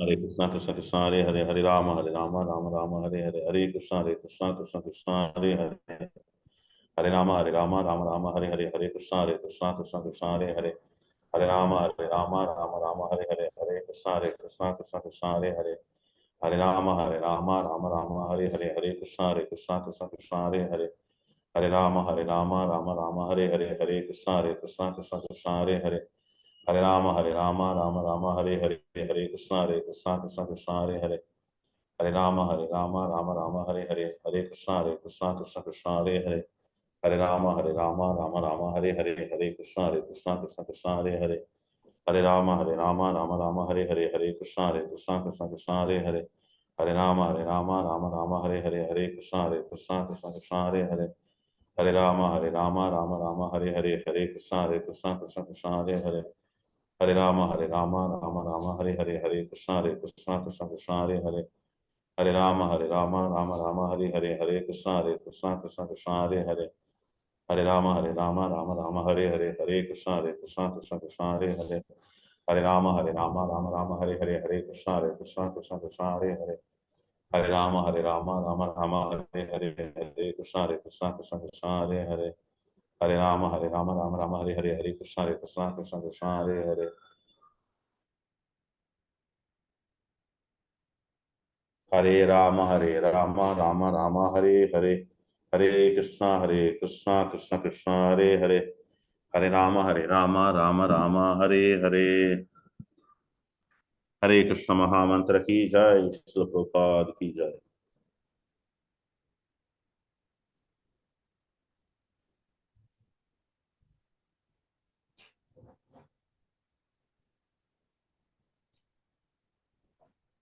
Hare Krishna, Krishna Krishna, Hare Hare, Hare Rama, Rama Rama, Hare Hare, Hare Krishna, Krishna Krishna, Hare Hare, Hare Rama, Rama Rama, Hare Hare, Hare Krishna, Krishna Krishna, Hare Hare, Hare Rama, Rama, Hare Hare, Hare Krishna, Krishna Krishna, Hare Hare, Hare Rama, Rama, Hare Hare, Hare Krishna, Krishna, Hare Hare, Hare Rama, Rama, Hare Hare, Hare Krishna, Krishna, Hare Hare, Hare Rama, Rama, Hare Hare, Hare Krishna, Krishna, Hare Hare, Hare Rama, Rama, Hare Hare, Hare Krishna, Krishna, Hare Hare, Hare Rama, Rama, Hare Hare, Hare Krishna, Krishna, Hare Hare, Hare Rama, Rama, Hare Hare, Hare Krishna, Krishna, Hare Hare, Hare Rama, Rama, Hare Hare, Hare Krishna, Krishna, Hare Hare, Hare Rama, Hare Hare, Hare Krishna, Krishna, Hare Hare, Hare Rama, Hare Hare, Hare Krishna, Krishna, Hare Hare, Hare Rama, Hare Hare, Hare Krishna, Krishna, Hare Hare, Hare Rama, Hare Hare, Hare Krishna, Krishna, Hare Hare, Hare Rama, Hare Hare, Hare Krishna, Krishna, Hare Hare, Hare Rama, Hare Hare, Hare Krishna, Krishna, Hare Hare, Hare Rama, Hare Hare, Hare Krishna, Krishna, Hare Hare, Hare Rama, Rama, Hare Hare, Hare Krishna, Krishna, Hare Hare, Hare Rama, Hare Hare. Hare Krishna Mahamantra ki jai, Śrīla Prabhupada ki jai.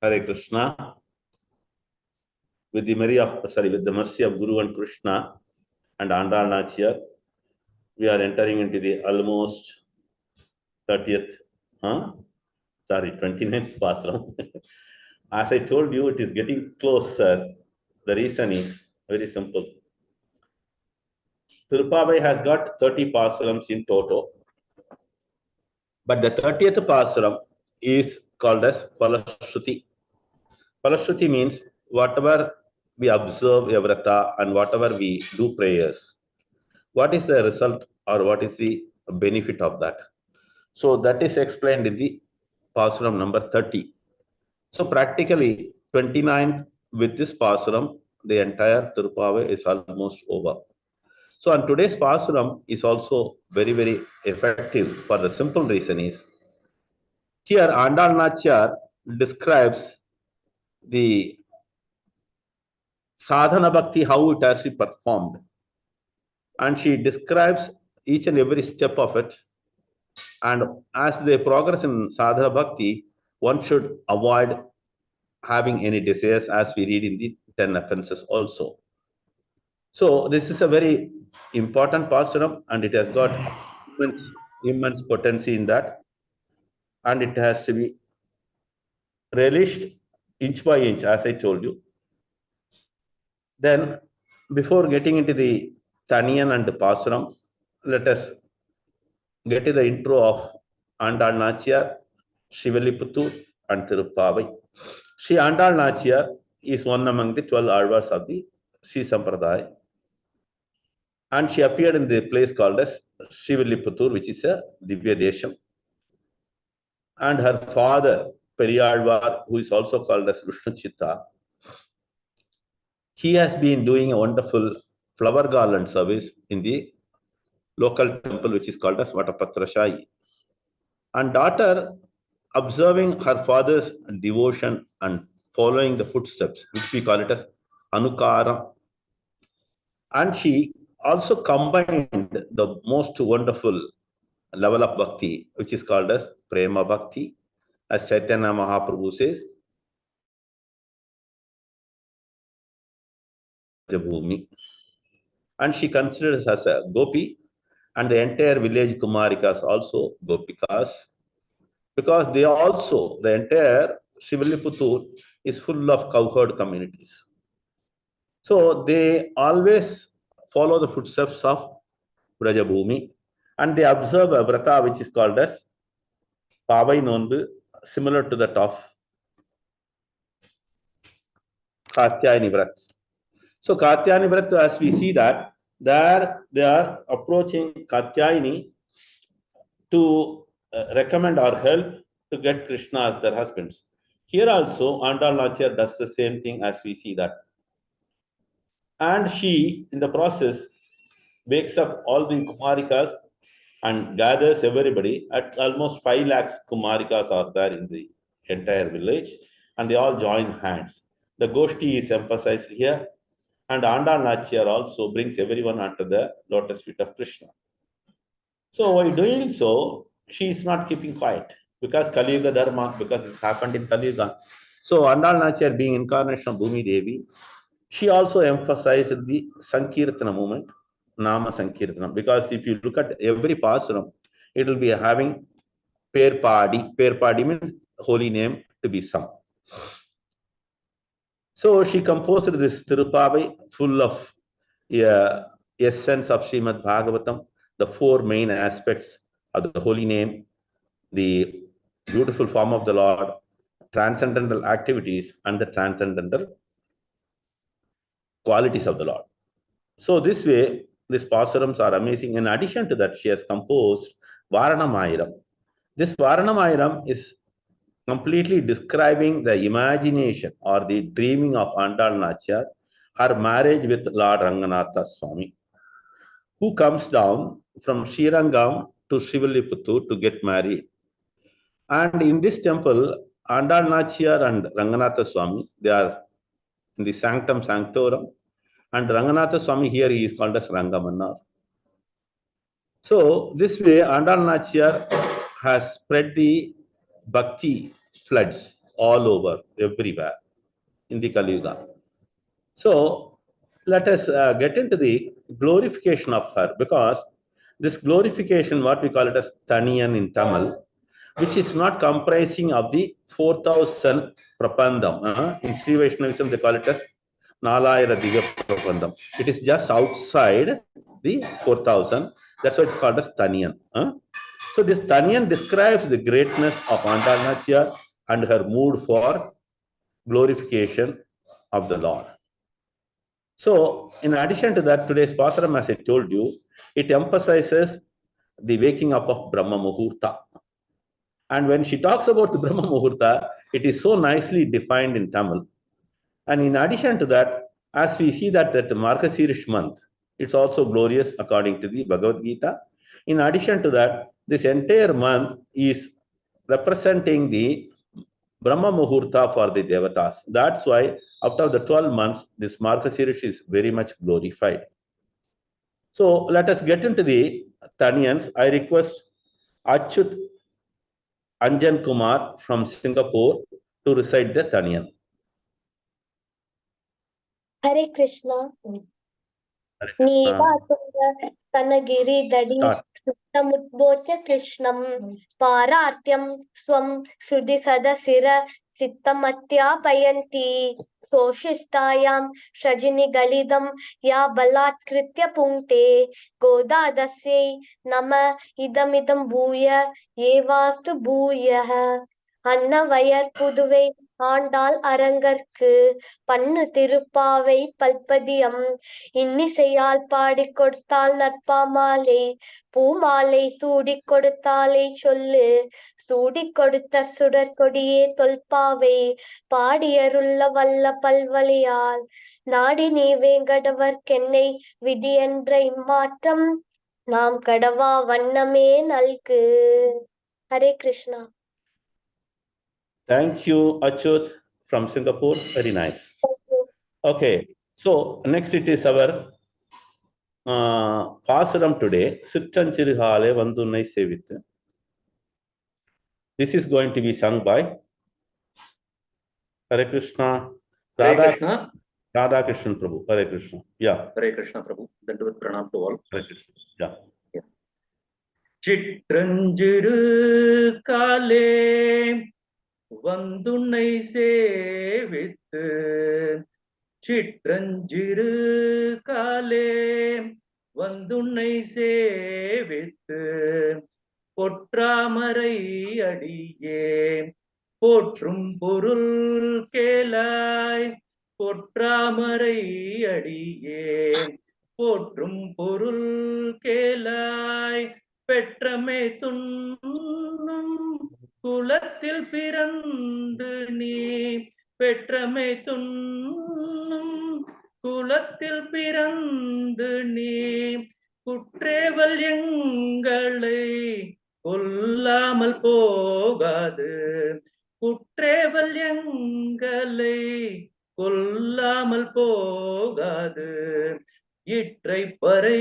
Hare Krishna. With the mercy of Guru and Krishna and Āndāl Nachiyar, we are entering into the almost 30th, 29th Pāsuram. As I told you, it is getting closer. The reason is very simple. Tiruppāvai has got 30 Pāsurams in total, but the 30th Pāsuram is called as Falashruti. Falashruti means whatever we observe a vrata and whatever we do prayers, what is the result or what is the benefit of that? So that is explained in the Pāsuram number 30. So practically 29 with this Pāsuram, the entire Tiruppāvai is almost over. So on today's Pāsuram is also very, very effective for the simple reason is, here Āndāl Nachiyar describes the sadhana bhakti, how it has to be performed. And she describes each and every step of it. And as they progress in sadhana bhakti, one should avoid having any desires, as we read in the 10 offenses also. So this is a very important Pāsuram, and it has got immense potency in that. And it has to be relished inch by inch, as I told you. Then, before getting into the Taniyan and the Pāsuram, let us get to the intro of Āndāl Nachiyar, Śrīvilliputtur and Tiruppāvai. Śrī Āndāl Nachiyar is one among the 12 Alvars of the Śrī Sampradaya. And she appeared in the place called as Śrīvilliputtur, which is a Divya Desham. And her father, Periyalvar, who is also called as Vishnu Chitta, he has been doing a wonderful flower garland service in the local temple, which is called as Vatapatrashai. And daughter, observing her father's devotion and following the footsteps, which we call it as Anukara. And she also combined the most wonderful level of bhakti, which is called as Prema Bhakti, as Chaitanya Mahaprabhu says, and she considers as a gopi, and the entire village Kumarikas also gopikas, because they also, the entire Śrīvilliputtur is full of cowherd communities. So they always follow the footsteps of Brajabhumi, and they observe a vrata which is called as Pāvai Nonbu, similar to that of Katyayani Vrat. So Katyayani Vrat, as we see that, there they are approaching Katyayani to recommend or help to get Krishna as their husbands. Here also, Āndāl Nachiyar does the same thing as we see that. And she, in the process, wakes up all the Kumarikas and gathers everybody. At almost 5 lakhs Kumarikas are there in the entire village, and they all join hands. The Goshti is emphasized here, and Āndāl Nachiyar also brings everyone under the lotus feet of Krishna. So while doing so, she is not keeping quiet because Kali Yuga Dharma, because this happened in Kali Yuga. So Āndāl Nachiyar, being incarnation of Bhumi Devi, she also emphasized the Sankirtana movement, Nama Sankirtana, because if you look at every Pāsuram, it will be having Perpadi. Perpadi means holy name to be sung. So she composed this Tiruppāvai full of essence of Śrīmad-Bhāgavatam, the 4 main aspects of the holy name, the beautiful form of the Lord, transcendental activities, and the transcendental qualities of the Lord. So this way, these Pāsurams are amazing. In addition to that, she has composed Varanamayiram. This Varanamayiram is completely describing the imagination or the dreaming of Āndāl Nachiyar, her marriage with Lord Ranganatha Swami, who comes down from Srirangam to Srivilliputtur to get married. And in this temple, Āndāl Nachiyar and Ranganatha Swami, they are in the Sanctum Sanctorum. And Ranganatha Swami here, he is called as Rangamanar. So this way, Āndāl Nachiyar has spread the bhakti floods all over, everywhere in the Kali Yuga. So let us get into the glorification of her, because this glorification, what we call it as Taniyan in Tamil, which is not comprising of the 4,000 Prabandham. In Sri Vaishnavism, they call it as Nalayana Divya Prabandham. It is just outside the 4,000. That's why it's called as Taniyan. So this Taniyan describes the greatness of Āndāl Nachiyar and her mood for glorification of the Lord. So in addition to that, today's Pāsuram, as I told you, it emphasizes the waking up of Brahma Muhurta. And when she talks about the Brahma Muhurta, it is so nicely defined in Tamil. And in addition to that, as we see that the Mārgasirsha month, it's also glorious according to the Bhagavad Gita. In addition to that, this entire month is representing the Brahma Muhurta for the Devatas. That's why out of the 12 months, this Mārgasirsha is very much glorified. So let us get into the Taniyans. I request Achyut Anjan Kumar from Singapore to recite the Taniyan. Hare Krishna. Nevatunga Tanagiri Dadi Samudbocha Krishnam Parartyam Swam Shuddhi Sadasira Sittamatya Payanti Soshistayam Shajini Galidam Ya Balatkritya Punkte Godadasya Nama Idamidam Bhuya Yevastu Bhuya Annavayar Puduvai Āndāl Arangarku Pannu Tiruppāvai Palpadiyam இன்னிசையால் பாடிக் கொடுத்தால் நற்பாமாலை பூமாலை சூடிக் கொடுத்தாலை சொல்லு சூடிக் கொடுத்த சுடற்கொடியே தொல்பாவை பாடியருள்ள வல்ல பல்வழியால் நாடி நீ வேங்கடவர்க்கென்னை விதி என்ற இம்மாற்றம் நாம் கடவா வண்ணமே நல்கு. Hare Krishna. Thank you, Achyut from Singapore. Very nice. Okay. So next it is our Pāsuram today. Sittanchirihale Vandunai Sevithu. This is going to be sung by Hare Krishna. Hare Krishna. Radha Krishna Prabhu. Hare Krishna. Yeah. Hare Krishna Prabhu. Dandavat pranam to all. Hare Krishna. Yeah. Chitranjiru kale Vandunai sevithu. Chitranjiru kale Vandunai sevithu. Potramarai adiye Potrum purul kelai பொற்றாமரை அடியேன் போற்றும் பொருள் கேளாய் பெற்றமை துண்ணும் குலத்தில் பிறந்து நீ பெற்றமை துண்ணும் குலத்தில் பிறந்து நீ குற்றேவல் எங்களை கொல்லாமல் போகாது குற்றேவல் எங்களை கொல்லாமல் போகாது இற்றை பறை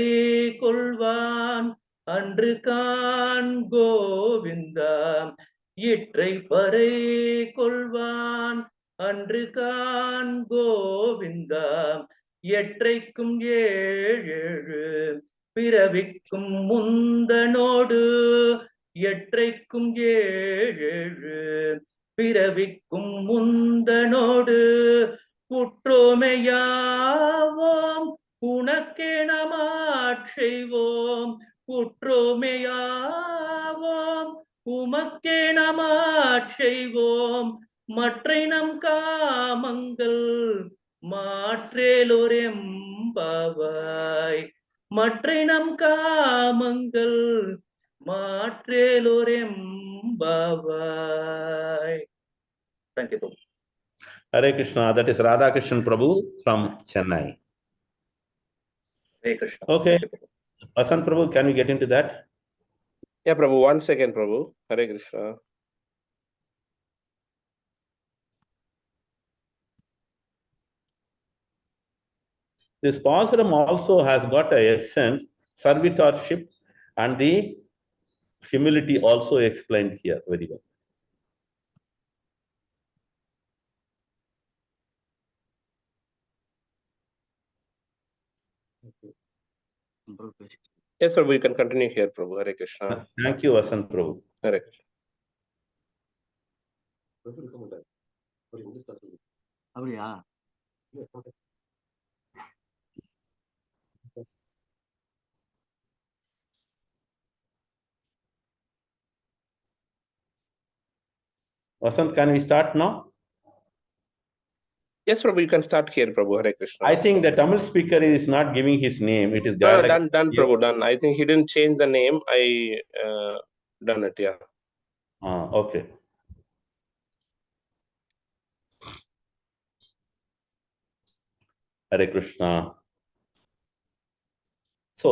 கொள்வான் அன்று கான் கோவிந்தா இற்றை பறை கொள்வான் அன்று கான் கோவிந்தா எற்றைக்கும் ஏழேழு பிறவிக்கும் முந்தனோடு எற்றைக்கும் ஏழேழு பிறவிக்கும் முந்தனோடு குற்றோமையாவோம் உனக்கே நமாட்செய்வோம் குற்றோமையாவோம் உமக்கே நமாட்செய்வோம் மற்றை நம் காமங்கள் மாற்றேலோரெம்பாவாய் மற்றை நம் காமங்கள் மாற்றேலோரெம்பாவாய். Thank you. Hare Krishna. That is Radha Krishnan Prabhu from Chennai. Hare Krishna. Okay. Vasant Prabhu, can we get into that? Yeah, Prabhu. 1 second, Prabhu. Hare Krishna. This Pāsuram also has got a essence, servitorship, and the humility also explained here very well. Yes, sir. We can continue here, Prabhu. Hare Krishna. Thank you, Vasant Prabhu. Hare Krishna. Vasant, can we start now? Yes, Prabhu. You can start here, Prabhu. Hare Krishna. I think the Tamil speaker is not giving his name. It is No, dialect. done, Prabhu. Done. I think he didn't change the name. I done it. Yeah. Okay. Hare Krishna. So,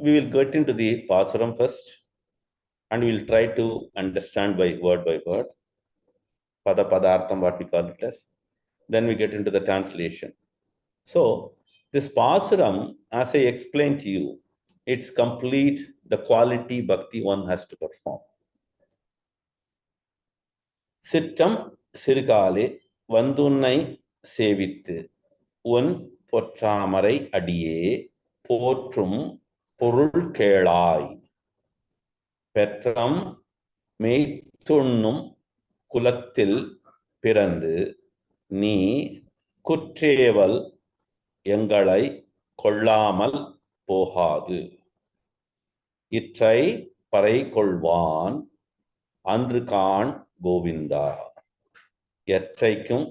we will get into the Pāsuram first, and we will try to understand by word, pada padartham, what we call it as. Then we get into the translation. So, this Pāsuram, as I explained to you, it's complete the quality bhakti one has to perform. Sittam sirkale vandunai sevittu un potramarai adiye போற்றும் பொருள் கேளாய் பெற்றம் மெய்த்துண்ணும் குலத்தில் பிறந்து நீ குற்றேவல் எங்களை கொள்ளாமல் போகாது இற்றை பறை கொள்வான் அன்று காண் கோவிந்தா எற்றைக்கும்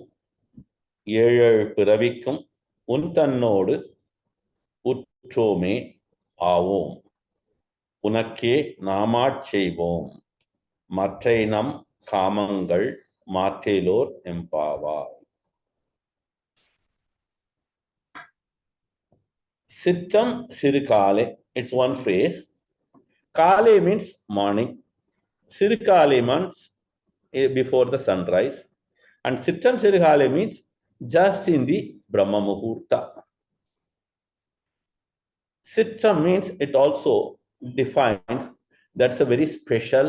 ஏழேழு பிறவிக்கும் உன் தன்னோடு உற்றோமே ஆவோம் உனக்கே நாமாட்செய்வோம் மற்றை நம் காமங்கள் மாற்றேலோர் எம்பாவாய். Sittam sirkale, it's one phrase. Kale means morning. Sirkale means before the sunrise. And Sittam sirkale means just in the Brahma Muhurta. Sittam means it also defines that's a very special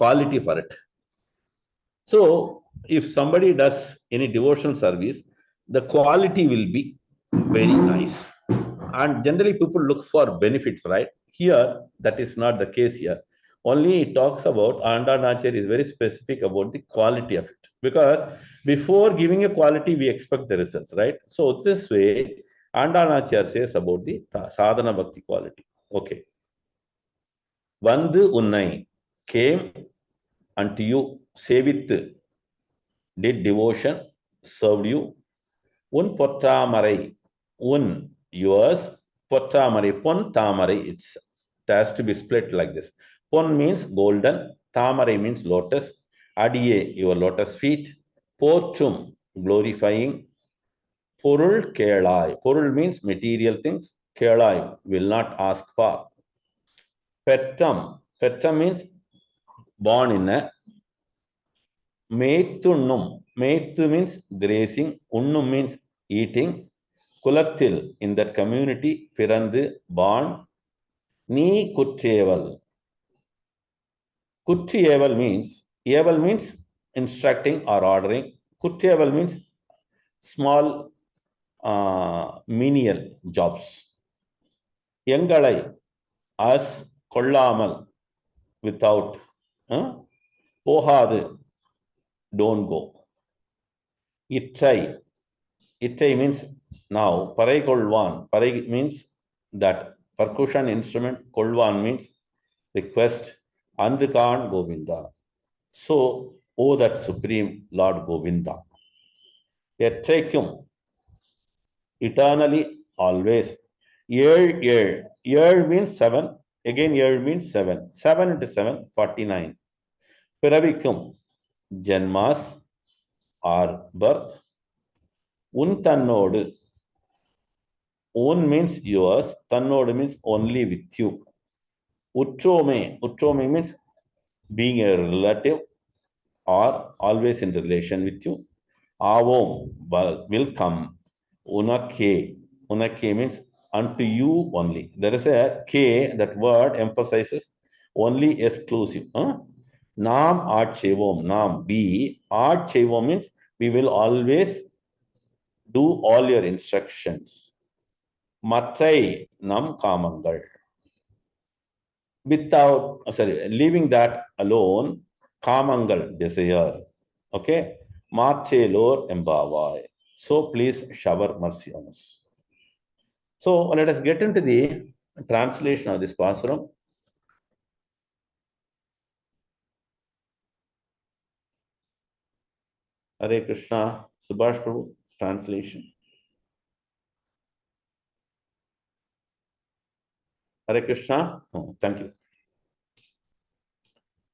quality for it. So, if somebody does any devotional service, the quality will be very nice. And generally people look for benefits, right? Here, that is not the case here. Only it talks about, Āndāl is very specific about the quality of it. Because before giving a quality, we expect the results, right? So this way, Āndāl says about the sadhana bhakti quality. Okay. Vandu unnai came unto you, sevittu, did devotion, served you, Un pottamarai. Un, yours. Pottamarai. Pon tamarai. It has to be split like this. Pon means golden. Tamarai means lotus. Adiye, your lotus feet. Portum, glorifying. Porul kelai. Porul means material things. Kelai, will not ask for. Pettam. Pettam means born in a. Meitunnum. Meitu means grazing. Unnum means eating. Kulathil, in that community. Pirandu, born. Ni kuttieval. Kuttieval means instructing or ordering. Kuttieval means small menial jobs. Yangalai, us, kollamal, without. Pohadu, don't go. Ittai. Ittai means now. Parai kolvan. Parai means that percussion instrument. Kolvan means request. Andrikan Govinda. So, O that Supreme Lord Govinda. Etraikum. Eternally, always. Year. Year means 7. Again, year means 7. 7 into 7, 49. Piravikum. Janmas or birth. Untannod. Un means yours. Tannod means only with you. Utrome. Utrome means being a relative or always in relation with you. Avom will come. Unake. Unake means unto you only. There is a K, that word emphasizes only exclusive. Nam Achevom. Nam be. Achevom means we will always do all your instructions. Matrai nam kamangal. Without, leaving that alone, kamangal, desire. Okay? Mathelor embavai. So please shower mercy on us. So let us get into the translation of this Pāsuram. Hare Krishna, Subhash Prabhu, translation. Hare Krishna, thank you.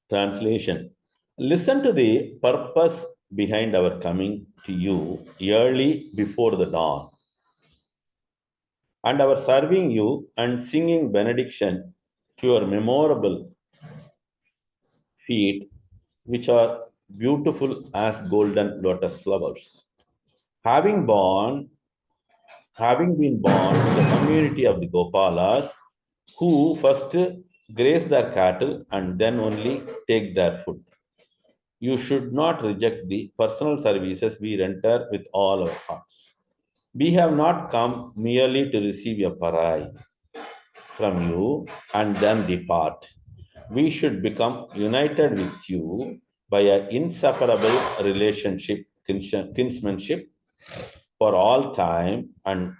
Translation. Listen to the purpose behind our coming to you early before the dawn, and our serving you and singing benediction to your memorable feet, which are beautiful as golden lotus flowers. Having been born in the community of the Gopalas, who first graze their cattle and then only take their food. You should not reject the personal services we render with all our hearts. We have not come merely to receive a parai from you and then depart. We should become united with you by an inseparable relationship, kinsmanship, for all time and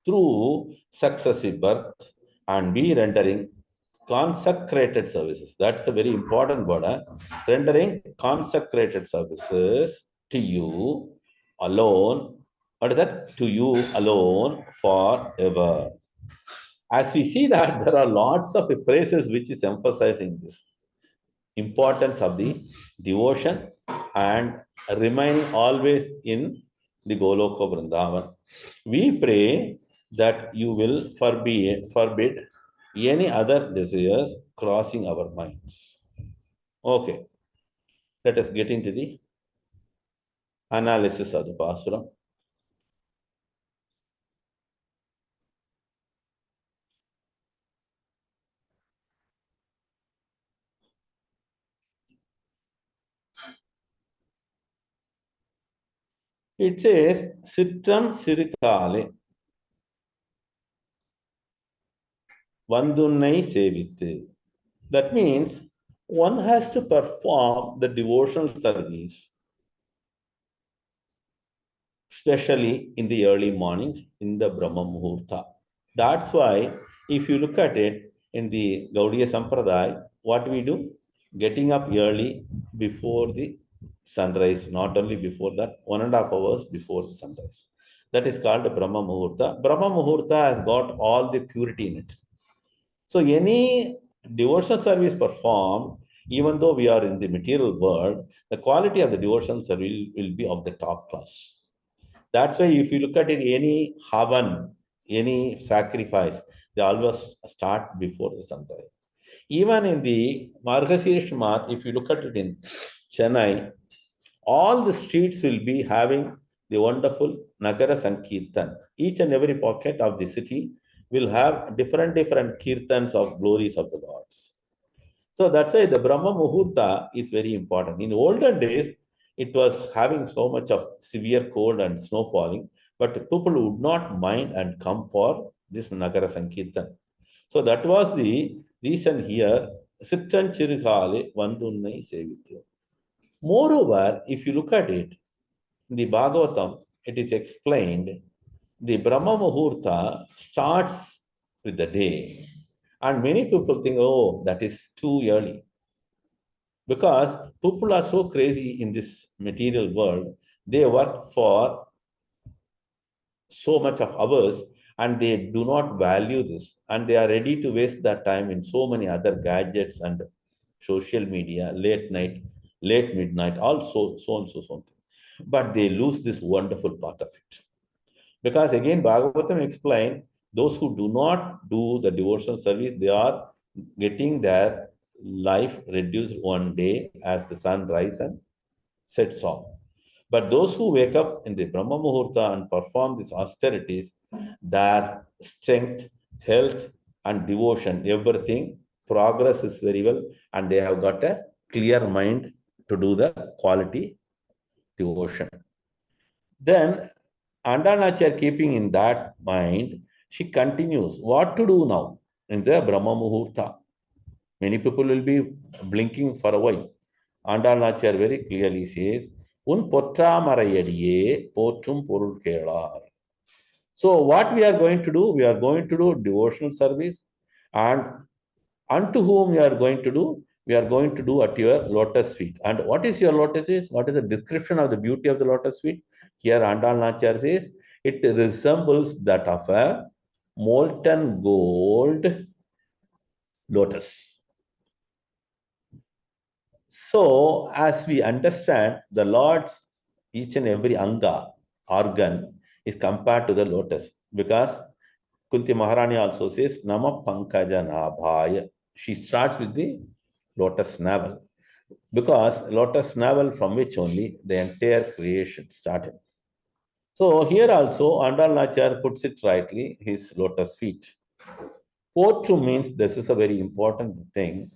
through successive birth, and be rendering consecrated services. That's a very important word. Rendering consecrated services to you alone. What is that? To you alone forever. As we see that there are lots of phrases which is emphasizing this importance of the devotion and remaining always in the Goloka Vrindavan. We pray that you will forbid any other desires crossing our minds. Okay, let us get into the analysis of the Pāsuram. It says, Sitram Sirikale Vandunnai Sevithu. That means one has to perform the devotional service, especially in the early mornings in the Brahma Muhurta. That's why, if you look at it in the Gaudiya Sampradaya, what we do? Getting up early before the sunrise, not only before that, 1.5 hours before the sunrise. That is called Brahma Muhurta. Brahma Muhurta has got all the purity in it. So any devotional service performed, even though we are in the material world, the quality of the devotional service will be of the top class. That's why if you look at it, any havan, any sacrifice, they always start before the sunrise. Even in the Mārgasirsha, if you look at it in Chennai, all the streets will be having the wonderful Nagara Sankirtan. Each and every pocket of the city will have different kirtans of glories of the gods. So that's why the Brahma Muhurta is very important. In olden days, it was having so much of severe cold and snow falling, but people would not mind and come for this Nagara Sankirtan. So that was the reason here, Sittan Chirukale Vandunnai Sevitya. Moreover, if you look at it, in the Bhagavatam, it is explained the Brahma Muhurta starts with the day. And many people think, oh, that is too early. Because people are so crazy in this material world, they work for so much of hours and they do not value this. And they are ready to waste their time in so many other gadgets and social media, late night, late midnight, also so and so. But they lose this wonderful part of it. Because again, Bhagavatam explains, those who do not do the devotional service, they are getting their life reduced one day as the sun rises and sets off. But those who wake up in the Brahma Muhurta and perform these austerities, their strength, health, and devotion, everything, progress is very well, and they have got a clear mind to do the quality devotion. Then, Āndāl keeping in that mind, she continues, what to do now in the Brahma Muhurta? Many people will be blinking for a while. Āndāl very clearly says, Un potra marayadiye potrum porul kelar. So what we are going to do? We are going to do devotional service, and unto whom we are going to do? We are going to do at your lotus feet. And what is your lotus feet? What is the description of the beauty of the lotus feet? Here Āndāl says, it resembles that of a molten gold lotus. So, as we understand, the Lord's each and every anga, organ, is compared to the lotus. Because Kunti Maharani also says, Nama Pankaja Nabhaya. She starts with the lotus navel. Because lotus navel from which only the entire creation started. So here also, Āndāl puts it rightly, his lotus feet. Potru means this is a very important thing.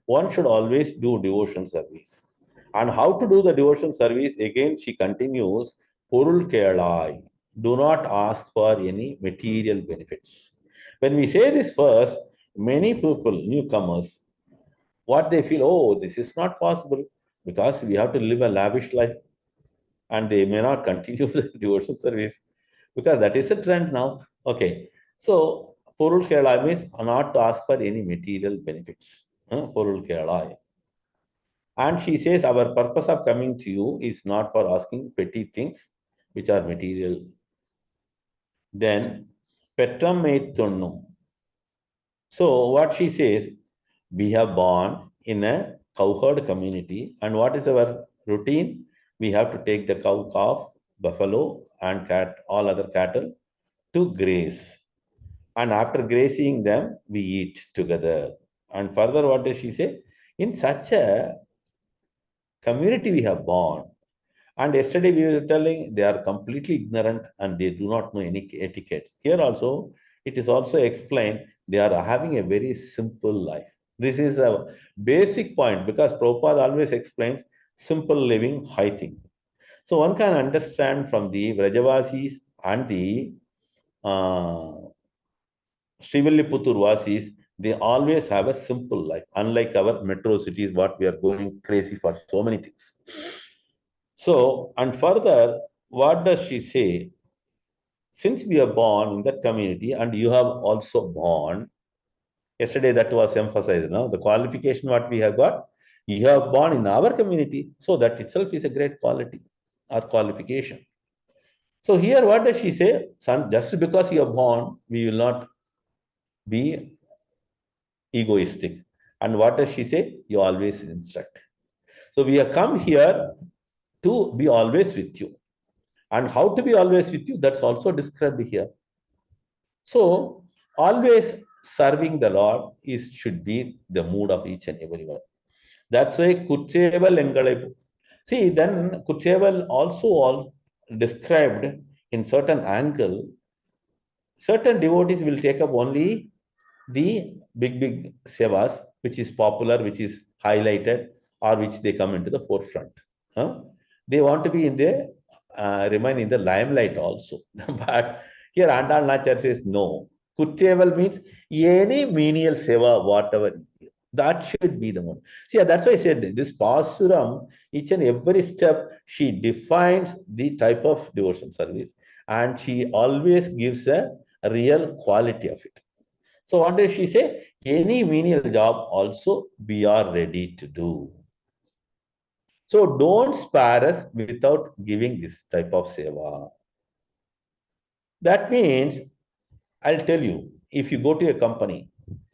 One should always do devotion service. And how to do the devotion service? Again, she continues, Porul Kelai. Do not ask for any material benefits. When we say this first, many people, newcomers, what they feel, oh, this is not possible because we have to live a lavish life. And they may not continue the devotional service because that is a trend now. Okay. So, Porul Kelai means not to ask for any material benefits. Porul Kelai. And she says, our purpose of coming to you is not for asking petty things which are material. Then, Petram Meittunnum. So, what she says, we have born in a cowherd community, and what is our routine? We have to take the cow, calf, buffalo, and cat, all other cattle to graze. And after grazing them, we eat together. And further, what does she say? In such a community we have born. And yesterday we were telling they are completely ignorant and they do not know any etiquettes. Here also, it is also explained they are having a very simple life. This is a basic point because Prabhupada always explains simple living, high thing. So one can understand from the Vrajavasis and the Srivilliputturu Vasis, they always have a simple life, unlike our metro cities, what we are going crazy for so many things. So, and further, what does she say? Since we are born in that community and you have also born, yesterday that was emphasized, now the qualification what we have got, you have born in our community, so that itself is a great quality or qualification. So here what does she say? Son, just because you are born, we will not be egoistic. And what does she say? You always instruct. So we have come here to be always with you. And how to be always with you, that's also described here. So always serving the Lord should be the mood of each and everyone. That's why Kucheval Engalai. See, then Kucheval also described in certain angle, certain devotees will take up only the big sevas, which is popular, which is highlighted, or which they come into the forefront. They want to be in the remain in the limelight also. But here Āndāl Nachar says no. Kucheval means any menial seva, whatever. That should be the one. See, that's why I said this Pāsuram, each and every step, she defines the type of devotion service, and she always gives a real quality of it. So what does she say? Any menial job also we are ready to do. So don't spare us without giving this type of seva. That means, I'll tell you, if you go to a company,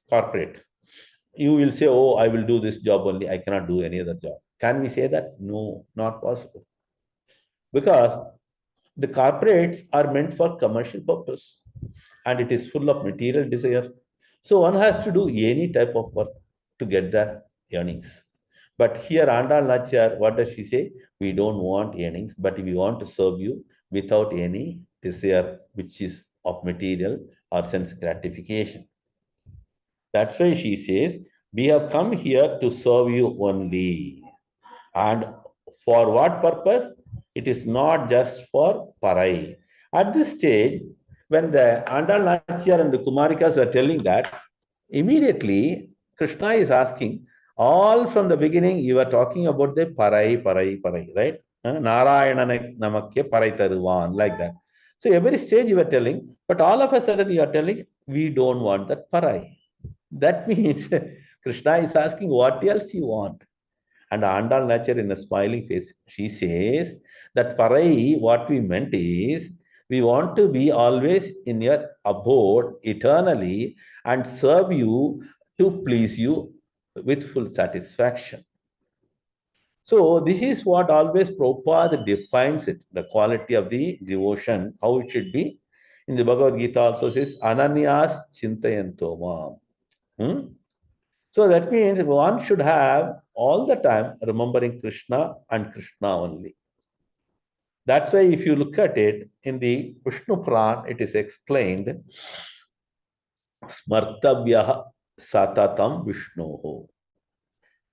corporate, you will say, oh, I will do this job only. I cannot do any other job. Can we say that? No, not possible. Because the corporates are meant for commercial purpose and it is full of material desire. So one has to do any type of work to get the earnings. But here Āndāl Nachar, what does she say? We don't want earnings, but we want to serve you without any desire which is of material or sense gratification. That's why she says, we have come here to serve you only. And for what purpose? It is not just for Parai. At this stage, when the Āndāl Nachar and the Kumarikas are telling that, immediately Krishna is asking, all from the beginning, you are talking about the Parai, right? Narayana Namakke Parai Taruvan, like that. So every stage you are telling, but all of a sudden you are telling, we don't want that Parai. That means Krishna is asking, what else you want? And Āndāl Nachar in a smiling face, she says that Parai, what we meant is, we want to be always in your abode eternally and serve you to please you with full satisfaction. So this is what always Prabhupada defines it, the quality of the devotion, how it should be. In the Bhagavad Gita also says, Ananyas Chintayanto Mam. So that means one should have all the time remembering Krishna and Krishna only. That's why if you look at it in the Vishnu Puran, it is explained, Smartavyaha Satatam Vishnoho.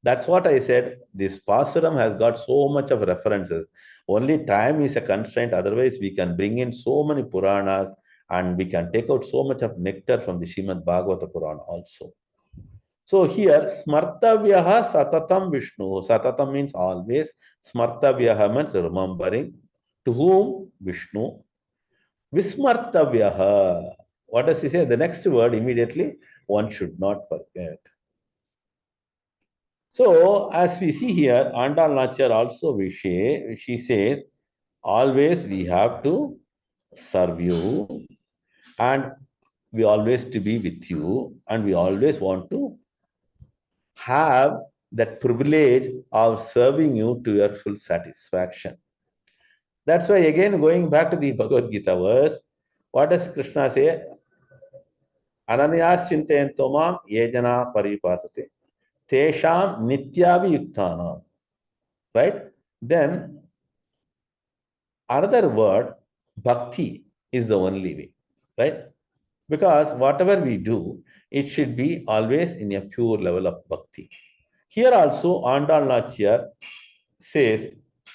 That's what I said. This Pāsuram has got so much of references. Only time is a constraint. Otherwise, we can bring in so many Puranas and we can take out so much of nectar from the Śrīmad-Bhāgavata Puran also. So here, Smartavyaha Satatam Vishnu. Satatam means always. Smartavyaha means remembering. To whom? Vishnu. Vismartavyaha. What does he say? The next word immediately, one should not forget. So, as we see here, Āndāl Nachar also she says, always we have to serve you and we always to be with you and we always want to have that privilege of serving you to your full satisfaction. That's why again going back to the Bhagavad Gita verse, what does Krishna say? Ananyas Chintayanto Mam Yejana Paripasate Tesham Nityavi Yuktana. Right? Then another word, Bhakti, is the only way. Right? Because whatever we do, it should be always in a pure level of Bhakti. Here also Āndāl Nachar says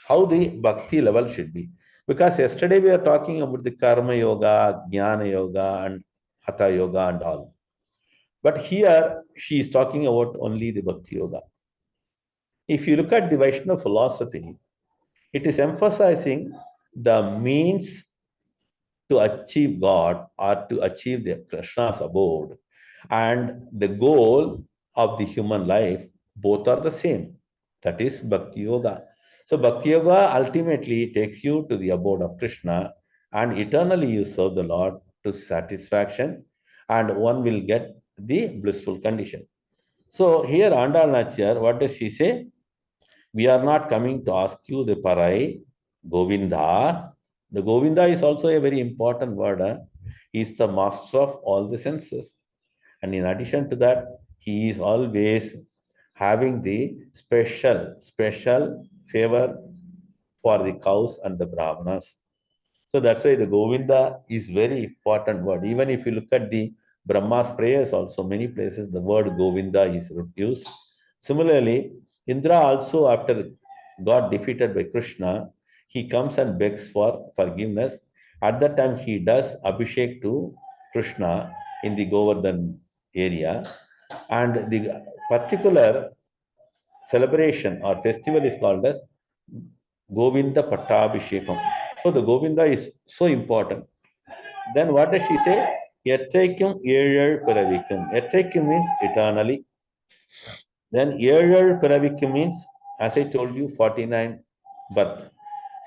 how the Bhakti level should be. Because yesterday we are talking about the Karma Yoga, Jnana Yoga and Hatha Yoga and all. But here she is talking about only the Bhakti Yoga. If you look at the Vaishnava philosophy, it is emphasizing the means to achieve God or to achieve the Krishna's abode and the goal of the human life, both are the same. That is Bhakti Yoga. So Bhakti Yoga ultimately takes you to the abode of Krishna and eternally you serve the Lord to satisfaction, and one will get the blissful condition. So here Āndāl Nachiyar, what does she say? We are not coming to ask you the Parai, Govinda. The Govinda is also a very important word. He is the master of all the senses. And in addition to that, he is always having the special favor for the cows and the Brahmanas. So that's why the Govinda is very important word. Even if you look at the Brahma's prayers also, many places the word Govinda is used. Similarly, Indra also, after got defeated by Krishna, he comes and begs for forgiveness. At that time, he does Abhishek to Krishna in the Govardhan area. And the particular celebration or festival is called as Govinda Pattabhishekam. So the Govinda is so important. Then what does she say? Yattaikum Yezhal Piravikkum. Yattaikum means eternally. Then Yezhal Piravikkum means, as I told you, 49 birth.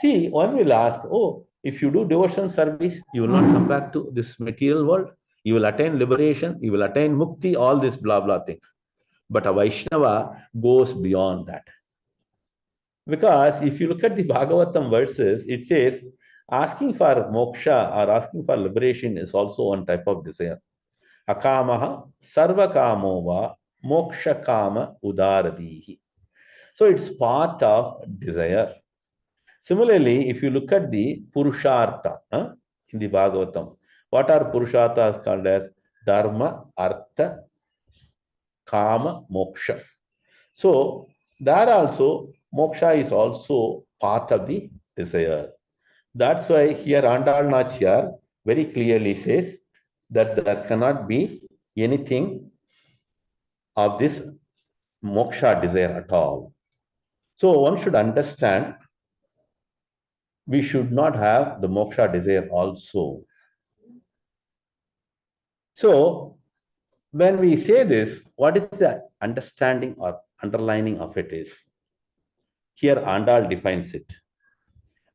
See, one will ask, oh, if you do devotion service, you will not come back to this material world. You will attain liberation, you will attain mukti, all these blah, blah things. But a Vaishnava goes beyond that. Because if you look at the Bhagavatam verses, it says, asking for moksha or asking for liberation is also one type of desire. Akamaha sarva kamo va moksha kama udaradihi. So it's part of desire. Similarly, if you look at the Purushartha in the Bhagavatam, what are Purusharthas called as? Dharma, Artha, Kama, Moksha. So there also, moksha is also part of the desire. That's why here Āndāl Nachiyar very clearly says that there cannot be anything of this moksha desire at all. So one should understand we should not have the moksha desire also. So when we say this, what is the understanding or underlining of it is? Here Āndāl defines it.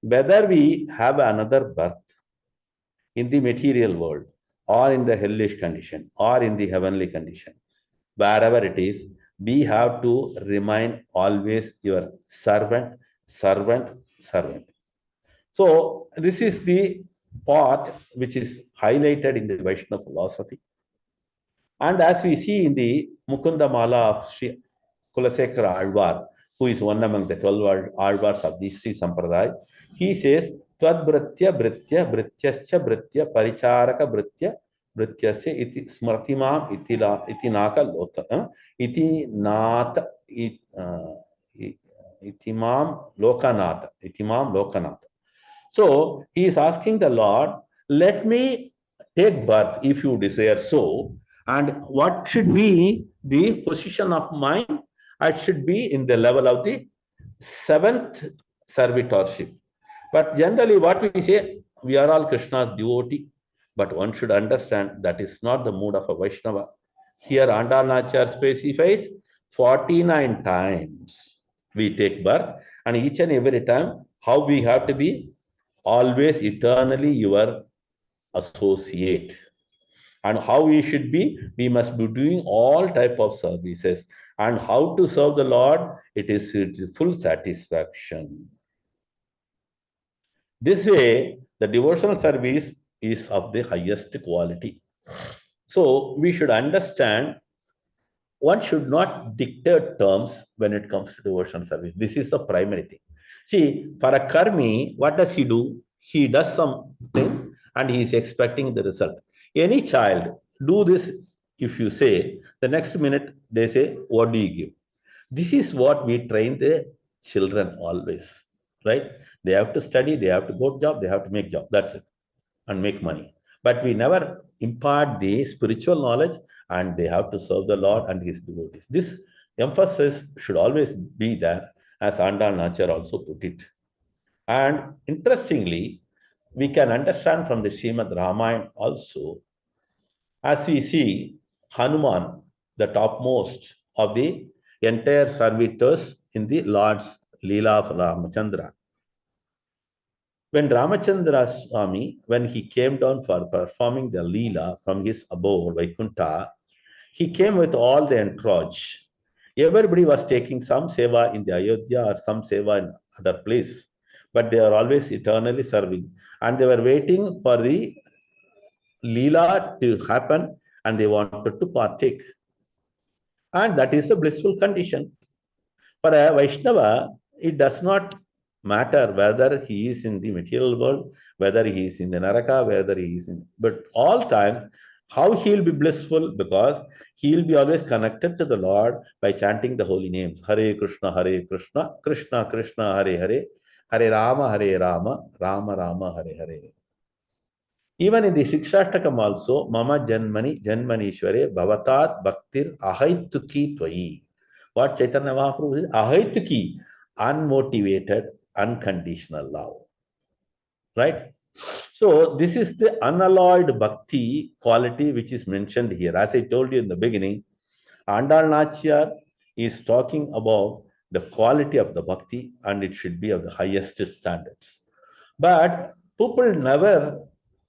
Whether we have another birth in the material world or in the hellish condition or in the heavenly condition, wherever it is, we have to remain always your servant, servant, servant. So this is the part which is highlighted in the Vaishnava philosophy. And as we see in the Mukunda Mala of Śrī Kulasekara Alvar, who is one among the 12 Alvars of the Śrī Sampradaya, he says, Tvad Britya Britya Brityascha Britya Paricharaka Britya Brityasya iti Smratimam itinaka lota itinata itimam lokanata. So he is asking the Lord, let me take birth if you desire so. And what should be the position of mine? I should be in the level of the 7th servitorship. But generally what we say, we are all Krishna's devotee. But one should understand that is not the mood of a Vaishnava. Here Āndāl Nachiyar specifies 49 times we take birth, and each and every time how we have to be always eternally your associate. And how we should be, we must be doing all type of services. And how to serve the Lord, it is full satisfaction. This way, the devotional service is of the highest quality. So we should understand one should not dictate terms when it comes to devotional service. This is the primary thing. See, for a karmi, what does he do? He does something and he is expecting the result. Any child, do this if you say, the next minute they say, what do you give? This is what we train the children always, right? They have to study, they have to go to job, they have to make job, that's it, and make money. But we never impart the spiritual knowledge, and they have to serve the Lord and his devotees. This emphasis should always be there, as Āndāl Nachiyar also put it. And interestingly, we can understand from the Śrīmad-Ramayana also, as we see Hanuman, the topmost of the entire servitors in the Lord's Leela of Ramachandra. When Ramachandra Swami, when he came down for performing the Leela from his abode, Vaikuntha, he came with all the entourage. Everybody was taking some seva in the Ayodhya or some seva in other place, but they are always eternally serving. And they were waiting for the Leela to happen and they wanted to partake. And that is a blissful condition. For a Vaishnava, it does not matter whether he is in the material world, whether he is in the Naraka, whether he is in, but all times, how he will be blissful, because he will be always connected to the Lord by chanting the holy names. Hare Krishna, Krishna Krishna, Hare Hare, Hare Rama, Rama Rama, Hare Hare. Even in the Sikshashtakam also, Mama Janmani, Janmanishware, Bhavatat Bhaktir Ahaituki Tvai. What Chaitanya Mahaprabhu is? Ahaituki, unmotivated, unconditional love. Right? So, this is the unalloyed bhakti quality which is mentioned here. As I told you in the beginning, Āndāl Nachiyar is talking about the quality of the bhakti and it should be of the highest standards. But people never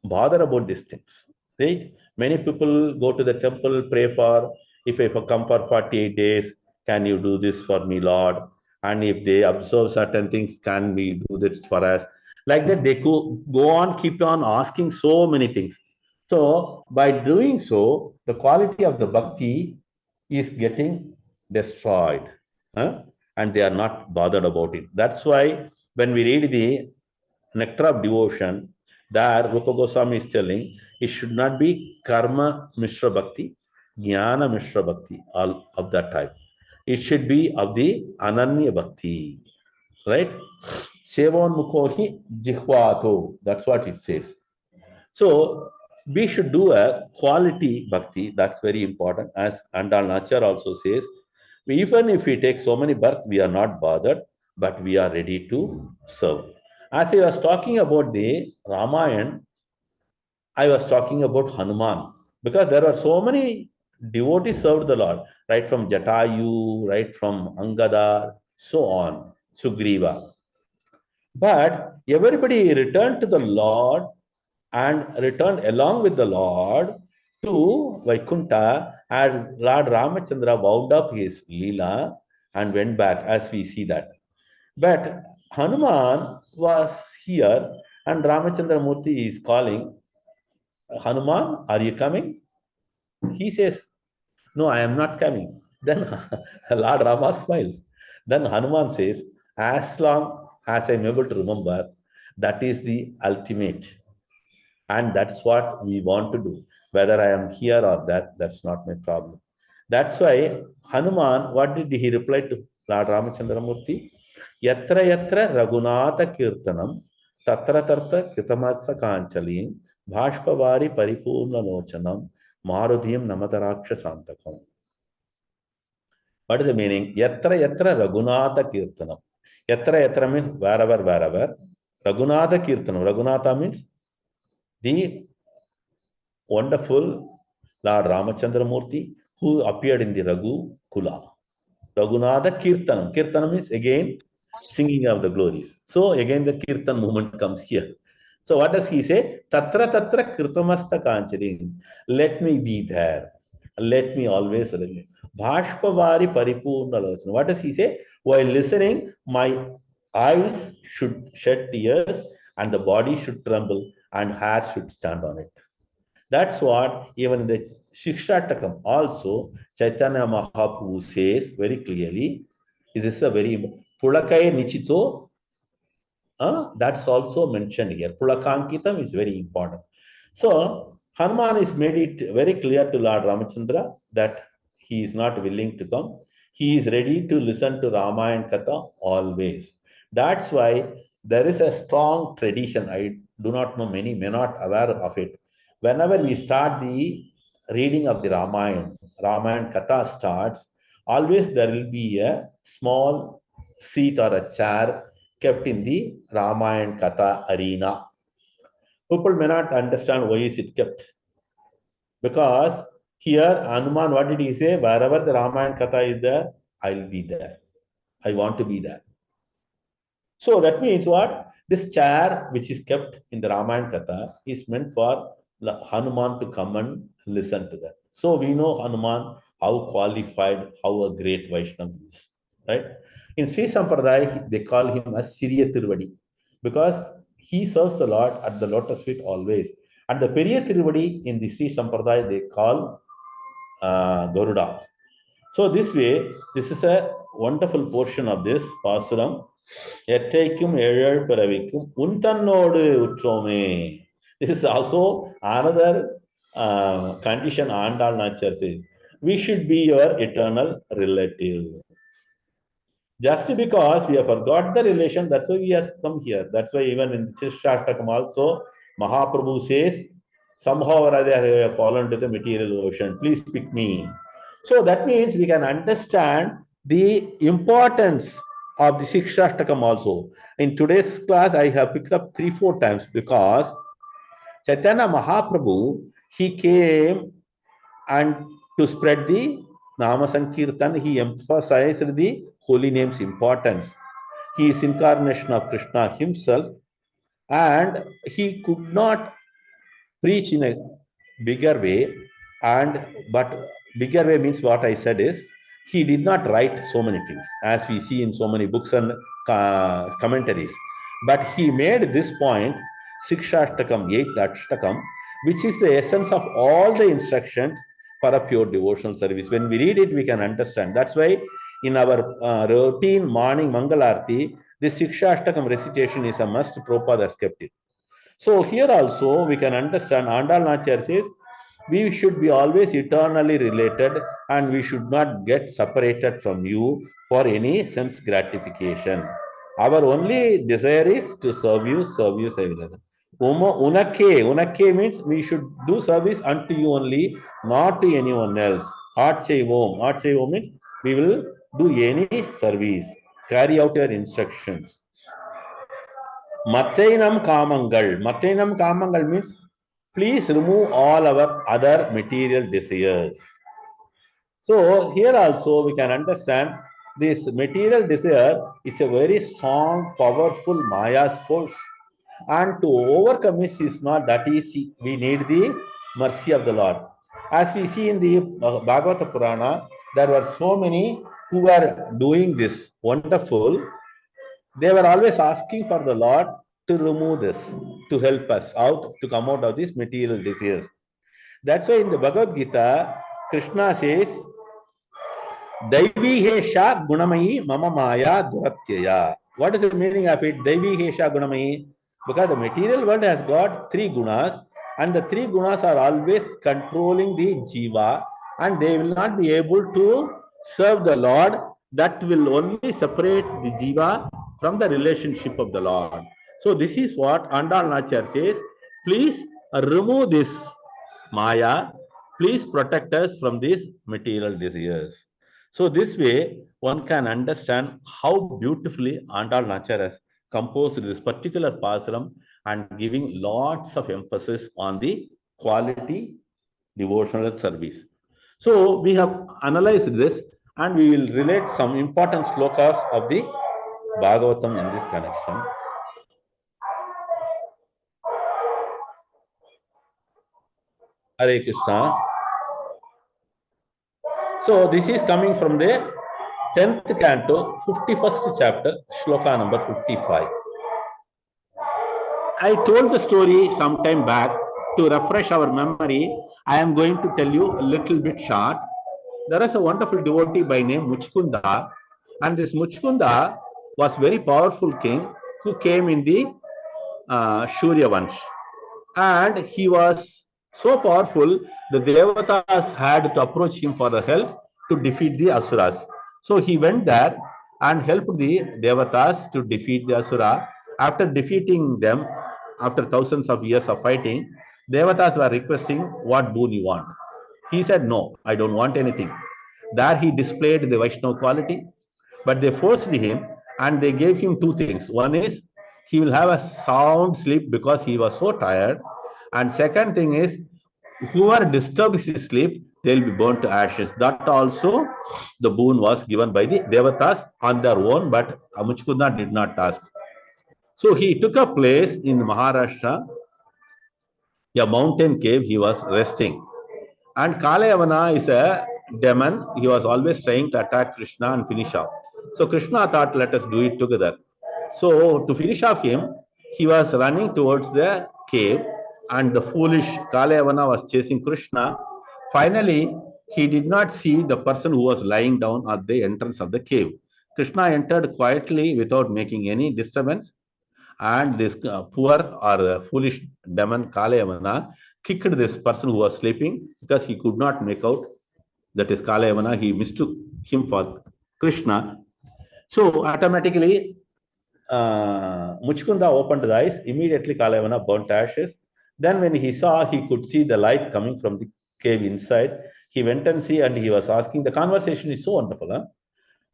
bother about these things, right? Many people go to the temple, pray for, if I come for 48 days, can you do this for me, Lord? And if they observe certain things, can we do this for us? Like that, they go on, keep on asking so many things. So, by doing so, the quality of the bhakti is getting destroyed. And they are not bothered about it. That's why when we read the Nectar of Devotion, there Rupa Goswami is telling it should not be Karma Mishra Bhakti, Jnana Mishra Bhakti, all of that type. It should be of the Ananya Bhakti, right? Sevon Mukhohi Jihvato, that's what it says. So we should do a quality bhakti, that's very important. As Āndāl Nachiyar also says, even if we take so many births, we are not bothered, but we are ready to serve. As I was talking about the Ramayana, I was talking about Hanuman, because there are so many devotees served the Lord, right from Jatayu, right from Angada, so on, Sugriva. But everybody returned to the Lord and returned along with the Lord to Vaikuntha as Lord Ramachandra wound up his Leela and went back, as we see that. But Hanuman was here and Ramachandra Murthy is calling, Hanuman, are you coming? He says, no, I am not coming. Then Lord Rama smiles. Then Hanuman says, as long as I am able to remember, that is the ultimate. And that's what we want to do. Whether I am here or that, that's not my problem. That's why Hanuman, what did he reply to Lord Ramachandra Murthy? Yatra yatra Raghunatha Kirtanam, tatra tarta Kritamatsa Kanchalim, Bhashpavari Paripurna Lochanam, Marudhim Namataraksha Santakam. What is the meaning? Yatra yatra Raghunatha Kirtanam. Yatra yatra means wherever, wherever. Raghunatha Kirtanam. Raghunatha means the wonderful Lord Ramachandra Murthy who appeared in the Raghu Kula. Raghunatha Kirtanam. Kirtanam means again singing of the glories. So again the Kirtan movement comes here. So what does he say? Tatra tatra Kritamasta Kanchalim. Let me be there. Let me always remember. Bhashpavari Paripurna Lochanam. What does he say? While listening, my eyes should shed tears and the body should tremble and hair should stand on it. That's what even in the Shikshatakam also Chaitanya Mahaprabhu says very clearly. This is a very Pulakaya Nichito. That's also mentioned here. Pulakankitam is very important. So Hanuman is made it very clear to Lord Ramachandra that he is not willing to come. He is ready to listen to Ramayana Katha always. That's why there is a strong tradition. I do not know, many may not aware of it. Whenever we start the reading of the Ramayana Katha starts, always there will be a small seat or a chair kept in the Ramayana Katha arena. People may not understand why is it kept. Because here, Hanuman, what did he say? Wherever the Ramayana Katha is there, I'll be there. I want to be there. So that means what? This chair, which is kept in the Ramayana Katha, is meant for Hanuman to come and listen to that. So we know Hanuman, how qualified, how a great Vaishnava is. Right? In Sri Sampradaya, they call him as Siriya Tiruvadi because he serves the Lord at the lotus feet always. And the Periya Tiruvadi in the Sri Sampradaya, they call Garuda. So this way, this is a wonderful portion of this Pāsuram. Ettaikum ezhal piravikkum untannodu uttrome. This is also another condition Āndāl Nachar says. We should be your eternal relative. Just because we have forgot the relation, that's why we have come here. That's why even in the Śrī also, Mahaprabhu says, somehow or other I have fallen to the material ocean. Please pick me. So that means we can understand the importance of the Sikshashtakam also. In today's class, I have picked up 3-4 times because Chaitanya Mahaprabhu, he came and to spread the Nama Sankirtan, he emphasized the holy name's importance. He is incarnation of Krishna himself, and he could not preach in a bigger way. But bigger way means what I said is he did not write so many things as we see in so many books and commentaries. But he made this point, Sikshashtakam, 8th Ashtakam, which is the essence of all the instructions for a pure devotional service. When we read it, we can understand. That's why in our routine morning Mangalārati, this Sikshashtakam recitation is a must. Prabhupada has kept it. So here also we can understand Āndāl Nachar says we should be always eternally related and we should not get separated from you for any sense gratification. Our only desire is to serve you, serve you. Unakke means we should do service unto you only, not to anyone else. Atchaivom means we will do any service, carry out your instructions. Mattainam Kamangal means please remove all our other material desires. So here also we can understand this material desire is a very strong, powerful Maya's force. And to overcome it is not that easy. We need the mercy of the Lord. As we see in the Bhagavata Purana, there were so many who were doing this wonderful. They were always asking for the Lord to remove this, to help us out, to come out of these material desires. That's why in the Bhagavad Gita, Krishna says, Daivi Hesha Gunamayi Mama Maya Duratyaya. What is the meaning of it? Daivi Hesha Gunamayi. Because the material world has got 3 gunas, and the 3 gunas are always controlling the jiva, and they will not be able to serve the Lord. That will only separate the jiva from the relationship of the Lord. So this is what Āndāl Nachar says. Please remove this Maya. Please protect us from these material desires. So this way, one can understand how beautifully Āndāl Nachar has composed this particular Pāsuram and giving lots of emphasis on the quality devotional service. So we have analyzed this and we will relate some important slokas of the Bhagavatam in this connection. Hare Krishna. So this is coming from the 10th canto, 51st chapter, shloka number 55. I told the story some time back. To refresh our memory, I am going to tell you a little bit short. There is a wonderful devotee by name Muchkunda, and this Muchkunda was very powerful king who came in the Shurya Vansh. And he was so powerful, the Devatas had to approach him for the help to defeat the Asuras. So he went there and helped the Devatas to defeat the Asura. After defeating them, after thousands of years of fighting, Devatas were requesting what boon you want. He said, no, I don't want anything. There he displayed the Vaishnava quality, but they forced him and they gave him 2 things. One is he will have a sound sleep because he was so tired. And second thing is, whoever disturbs his sleep, they will be burnt to ashes. That also the boon was given by the Devatas on their own, but Muchkunda did not ask. So he took a place in Maharashtra, a mountain cave. He was resting. And Kalayavana is a demon. He was always trying to attack Krishna and finish off. So Krishna thought, let us do it together. So to finish off him, he was running towards the cave, and the foolish Kalayavana was chasing Krishna. Finally, he did not see the person who was lying down at the entrance of the cave. Krishna entered quietly without making any disturbance, and this poor or foolish demon Kalayavana kicked this person who was sleeping because he could not make out that is Kalayavana. He mistook him for Krishna. So automatically, Muchkunda opened the eyes. Immediately, Kalayavana burnt ashes. Then when he saw, he could see the light coming from the cave inside. He went and see, and he was asking. The conversation is so wonderful. Huh?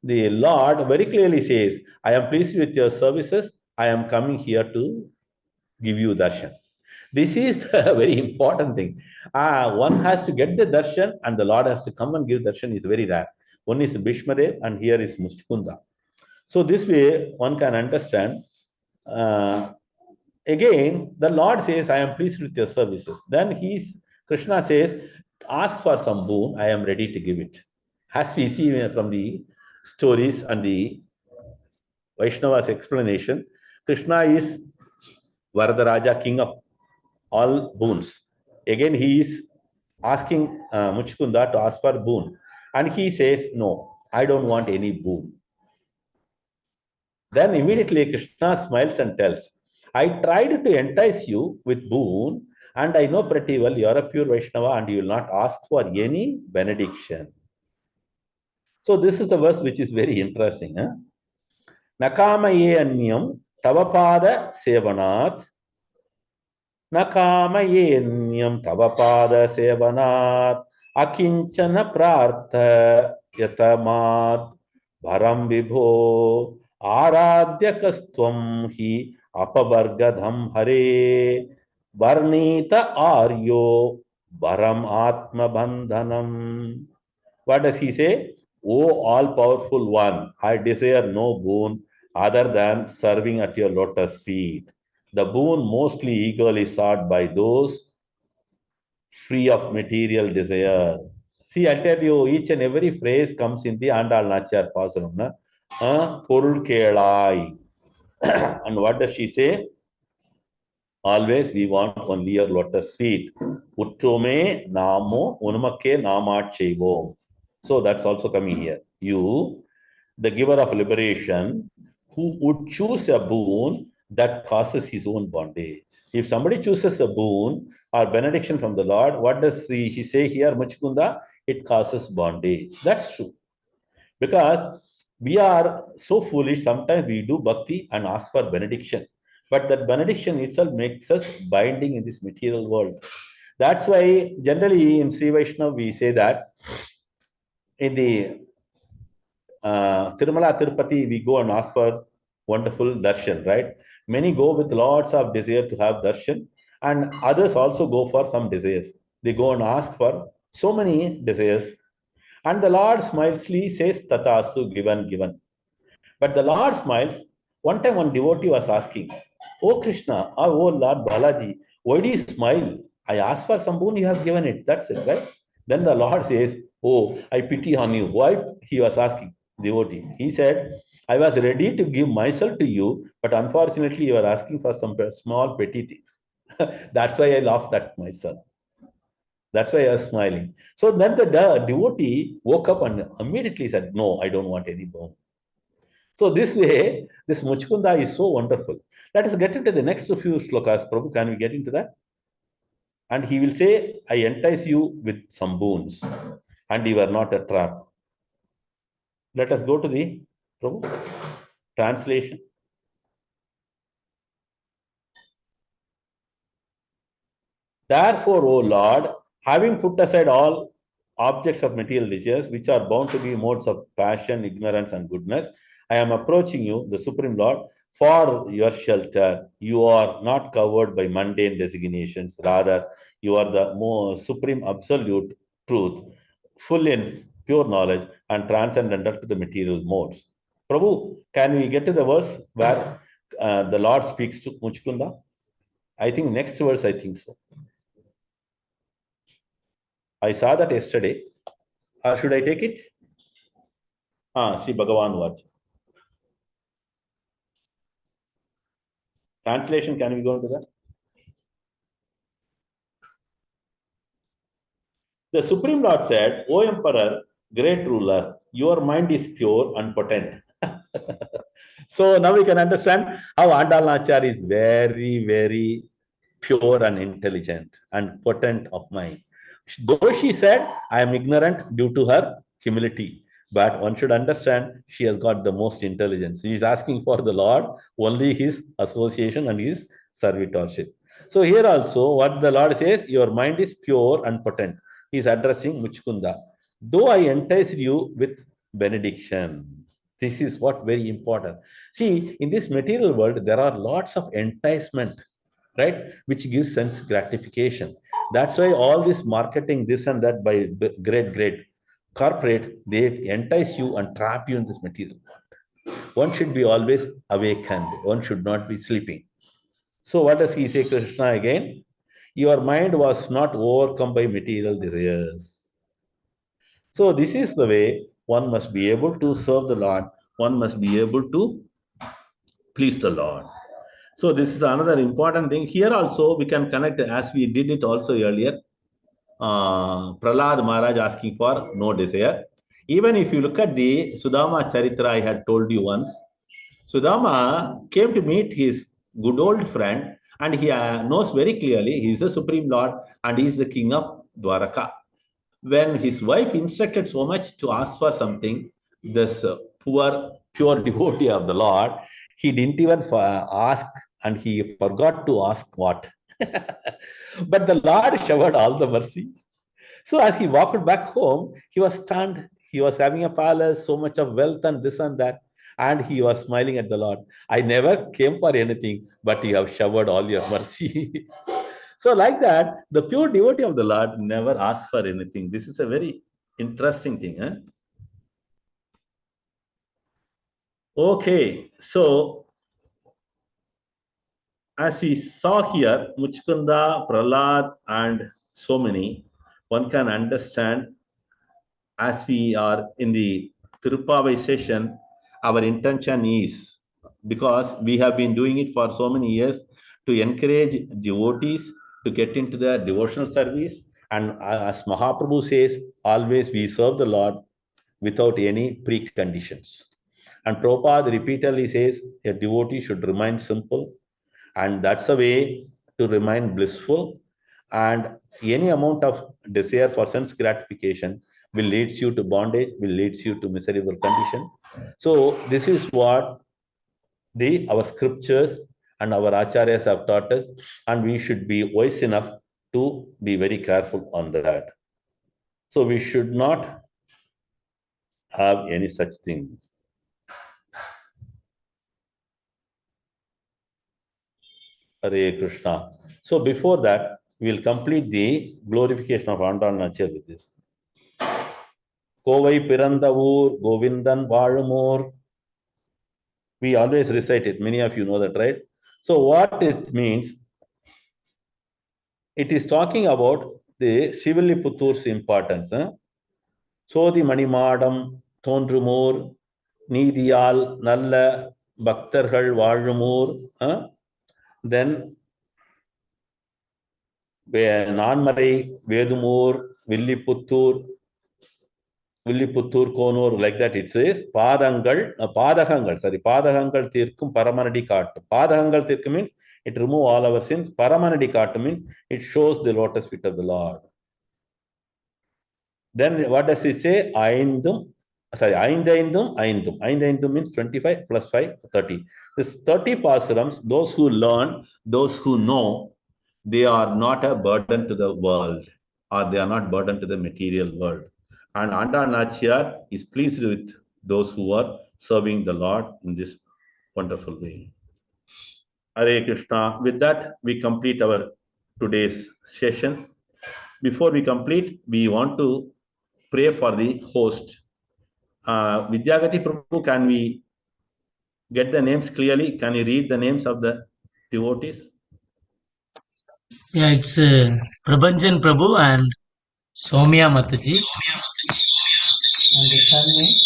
The Lord very clearly says, I am pleased with your services. I am coming here to give you darshan. This is the very important thing. One has to get the darshan, and the Lord has to come and give darshan is very rare. One is Bhishmadev, and here is Muchkunda. So this way, one can understand. Again, the Lord says, I am pleased with your services. Then Krishna says, ask for some boon, I am ready to give it. As we see from the stories and the Vaishnava's explanation, Krishna is Varadaraja, king of all boons. Again, he is asking Muchkunda to ask for boon. And he says, no, I don't want any boon. Then immediately Krishna smiles and tells, I tried to entice you with boon, and I know pretty well you are a pure Vaishnava and you will not ask for any benediction. So this is the verse which is very interesting. Huh? Nakamaye anyam tavapada sevanat. Nakamaye anyam tavapada sevanat. Akinchana prartha yatamat bharam vibho. Aradhyakastvam hi apavargadham hare varnita aryo bharam atma bandhanam. What does he say? O all-powerful one, I desire no boon other than serving at your lotus feet. The boon mostly eagerly sought by those free of material desire. See, I'll tell you, each and every phrase comes in the Āndāl Nachiyar Pāsuram. Porul Kelai. And what does she say? Always we want only your lotus feet. Uttome namo unumakke namachevo. So that's also coming here. You, the giver of liberation, who would choose a boon that causes his own bondage. If somebody chooses a boon or benediction from the Lord, what does he say here, Muchkunda? It causes bondage. That's true. Because we are so foolish, sometimes we do bhakti and ask for benediction. But that benediction itself makes us binding in this material world. That's why generally in Sri Vaishnava we say that in the Tirumala Tirupati we go and ask for wonderful darshan, right? Many go with lots of desire to have darshan, and others also go for some desires. They go and ask for so many desires. And the Lord smilesly says, Tatasu, given. But the Lord smiles. One time one devotee was asking, Oh Krishna, oh Lord Balaji, why do you smile? I asked for some boon, you have given it. That's it, right? Then the Lord says, oh, I pity on you. Why? He was asking, devotee. He said, I was ready to give myself to you, but unfortunately you are asking for some small petty things. That's why I laughed at myself. That's why I was smiling. So then the devotee woke up and immediately said, no, I don't want any boon. So this way, this Muchkunda is so wonderful. Let us get into the next few shlokas. Prabhu, can we get into that? And he will say, I entice you with some boons, and you are not a trap. Let us go to the Prabhu translation. Therefore, O Lord, having put aside all objects of material desires, which are bound to be modes of passion, ignorance, and goodness, I am approaching you, the Supreme Lord, for your shelter. You are not covered by mundane designations. Rather, you are the most supreme absolute truth, full in pure knowledge and transcendental to the material modes. Prabhu, can we get to the verse where the Lord speaks to Muchkunda. I think next verse, I think so. I saw that yesterday. Should I take it? Sri Bhagavan Vacha. Translation, can we go to that? The Supreme Lord said, O Emperor, great ruler, your mind is pure and potent. So now we can understand how Āndāl Nachar is very, very pure and intelligent and potent of mind. Though she said, I am ignorant due to her humility, but one should understand she has got the most intelligence. She is asking for the Lord only his association and his servitorship. So here also what the Lord says, your mind is pure and potent. He is addressing Muchkunda. Though I enticed you with benediction. This is what very important. See, in this material world, there are lots of enticement, right? Which gives sense gratification. That's why all this marketing, this and that by great corporate, they entice you and trap you in this material world. One should be always awakened. One should not be sleeping. So what does he say, Krishna again? Your mind was not overcome by material desires. So this is the way one must be able to serve the Lord. One must be able to please the Lord. So this is another important thing. Here also we can connect as we did it also earlier. Prahlad Maharaj asking for no desire. Even if you look at the Sudama Charitra I had told you once, Sudama came to meet his good old friend and he knows very clearly he is the Supreme Lord and he is the king of Dwaraka. When his wife instructed so much to ask for something, this poor, pure devotee of the Lord, he didn't even ask and he forgot to ask what. But the Lord showered all the mercy. So as he walked back home, he was stunned. He was having a palace, so much of wealth and this and that. And he was smiling at the Lord. I never came for anything, but you have showered all your mercy. So like that, the pure devotee of the Lord never asks for anything. This is a very interesting thing. Eh? Okay, so as we saw here, Muchkunda, Prahlad, and so many, one can understand as we are in the Tiruppāvai session, our intention is, because we have been doing it for so many years, to encourage devotees to get into the devotional service. And as Mahaprabhu says, always we serve the Lord without any preconditions. And Prabhupada repeatedly says, a devotee should remain simple. And that's a way to remain blissful. And any amount of desire for sense gratification will lead you to bondage, will lead you to miserable condition. So this is what our scriptures and our acharyas have taught us, and we should be wise enough to be very careful on that. So we should not have any such things. Hare Krishna. So before that, we will complete the glorification of Āndāl Nachar with this. Kovai Piranda Oor, Govindan Vazhum. We always recite it. Many of you know that, right? So what it means, it is talking about the Shivalliputtur's importance. Sodi Manimadam, Thondrumur, Nidiyal, Nalla, Bhaktargal, Vazhumur. Then Nanmarai, Vedumur, Villiputtur, Konur, like that it says, Padahangal Tirkum Paramanadi Kattu. Padahangal Tirkum means it remove all our sins. Paramanadi Kattu means it shows the lotus feet of the Lord. Then what does it say? Aindum means 25 plus 5, 30. This 30 Pasurams, those who learn, those who know, they are not a burden to the world, or they are not burden to the material world. And Āndāl Nachar is pleased with those who are serving the Lord in this wonderful way. Hare Krishna. With that, we complete our today's session. Before we complete, we want to pray for the host. Vidyagati Prabhu, can we get the names clearly? Can you read the names of the devotees? Yeah, it's Prabhanjan Prabhu and Soumya Mataji. And the son name?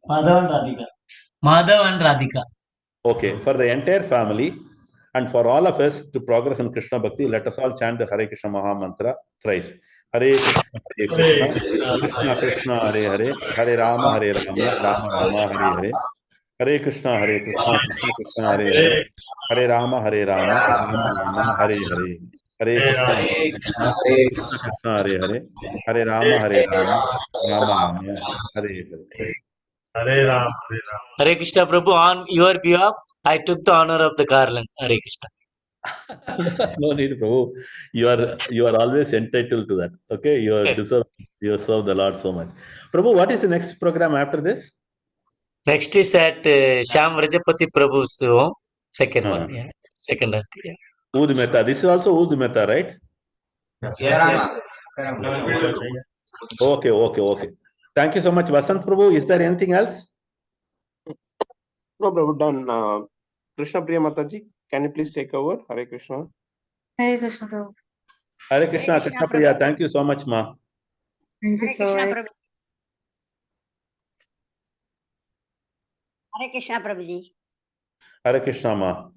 Madhav and Radhika. Madhav and Radhika. Okay, for the entire family and for all of us to progress in Krishna Bhakti, let us all chant the Hare Krishna Maha Mantra thrice. Hare Krishna, Krishna Krishna, Hare Hare, Hare Rama, Rama Rama, Hare Hare. Hare Krishna, Krishna Krishna, Hare Hare, Hare Rama, Rama Rama, Hare Hare. Hare Krishna, Krishna, Hare Hare, Hare Rama, Rama Rama, Hare Hare. Hare Ram, Hare Ram. Hare Krishna Prabhu, on your behalf, I took the honor of the garland. Hare Krishna. No need, Prabhu. You are always entitled to that. Okay, you serve the Lord so much. Prabhu, what is the next program after this? Next is at Shyam Rajapati Prabhu's home. Second one, yeah. Second Arti, yeah. Oud Mehta. This is also Oud Mehta, right? Yes. Okay. Thank you so much, Vasant Prabhu. Is there anything else? No, Prabhu, done. Krishna Priya Mataji, can you please take over? Hare Krishna. Hare Krishna Prabhu. Hare Krishna, Krishna Priya. Thank you so much, ma. Thank you so much. Hare Krishna Prabhuji. Hare Krishna, ma.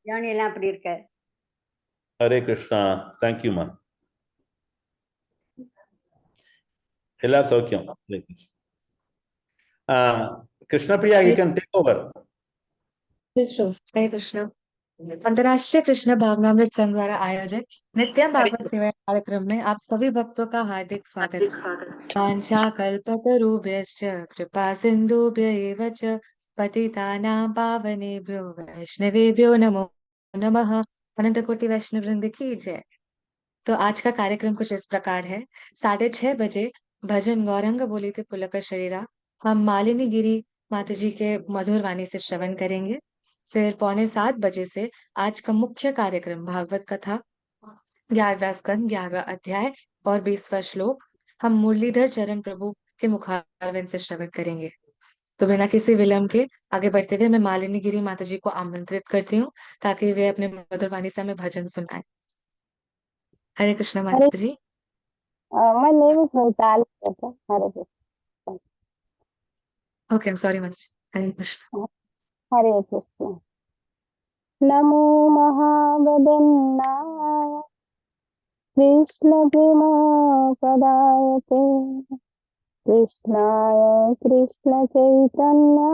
Johnny எல்லாம் அப்படி இருக்க? Hare Krishna. Thank you, ma. எல்லாரும் சௌக்கியம். Krishna Priya, you can take over. Yes, Prabhu. Hare Krishna. अंतर्राष्ट्रीय कृष्ण भावनामृत संघ द्वारा आयोजित नित्यम भागवत सेवा कार्यक्रम में आप सभी भक्तों का हार्दिक स्वागत है। वांछा कल्पतरुभ्यश्च कृपा सिंधुभ्य एव च पतितानां पावनेभ्यो वैष्णवेभ्यो नमो नमः। अनंत कोटि वैष्णव वृंद की जय। तो आज का कार्यक्रम कुछ इस प्रकार है। 6:30 बजे भजन गौरंग बोली थे पुलक शरीरा हम मालिनी गिरी माता जी के मधुर वाणी से श्रवण करेंगे। फिर 6:45 बजे से आज का मुख्य कार्यक्रम भागवत कथा 11वां स्कंद 11वां अध्याय और 20वां श्लोक हम मुरलीधर चरण प्रभु के मुखारविंद से श्रवण करेंगे। तो बिना किसी विलंब के आगे बढ़ते हुए मैं मालिनी गिरी माता जी को आमंत्रित करती हूँ ताकि वे अपने मधुर वाणी से हमें भजन सुनाए। हरे कृष्ण माता जी। My name is Nityam. Hare Krishna. Okay, I'm sorry much. Hare Krishna. Hare Krishna. Namo Mahavadannaya Krishna Prema Padayate Krishnaya Krishna Chaitanya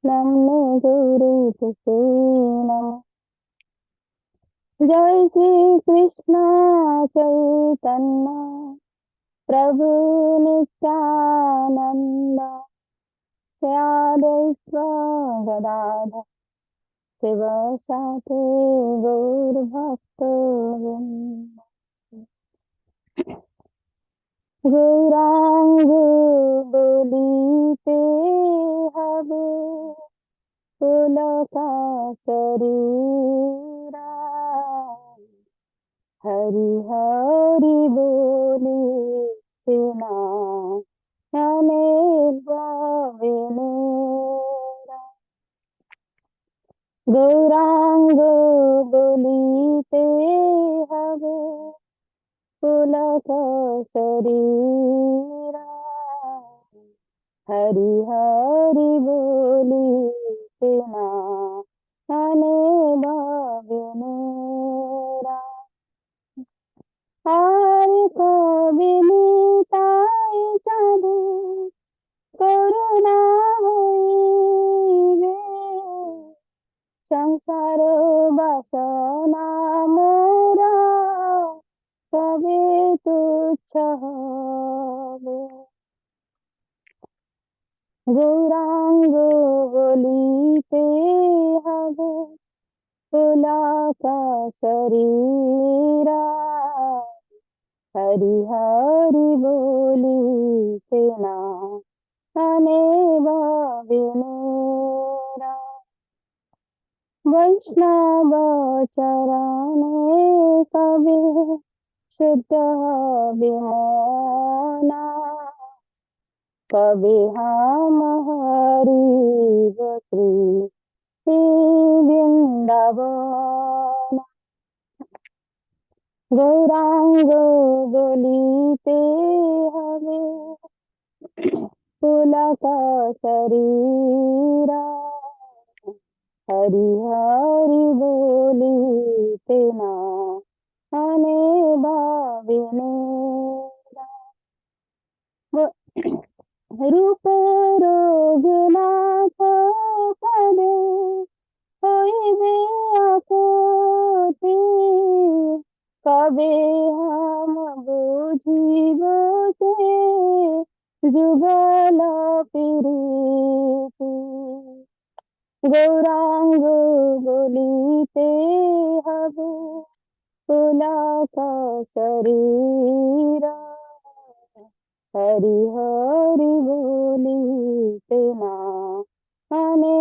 Namne Guru Tuse Namo Jai Shri Krishna Chaitanya Prabhu Nityananda Yadesva Gadadha Sivasate Gaur Bhakta Gauranga Bolite Habe Pulaka Sarira Hari Hari Boli Sena Ane Bhavinera Gauranga Bolite Habe Pulaka Sarira Hari Hari Boli Sena Ane Bhavinera Hari Kabinitai Chade Karuna Hoibe Samsara Vasana Mora Kabe Tuchha Habe Gauranga Bolite Habe Pulaka Sarira Hari Hari Boli Sena Ane Bhavinera Vaishnava Charane Kabe शुद्ध विमोना कभी हम हरि श्री वृंदावन गौरांग बोलीते हमें पुलक शरीरा हरि हरि बोलीते ना अने भाविने रूप रघुनाथ पदे होइबे आकुति कबे हम बुझिब से जुगल प्रीति गौरांग बोलीते हबे पुलक शरीरा हरि हरि बोलीते ना अने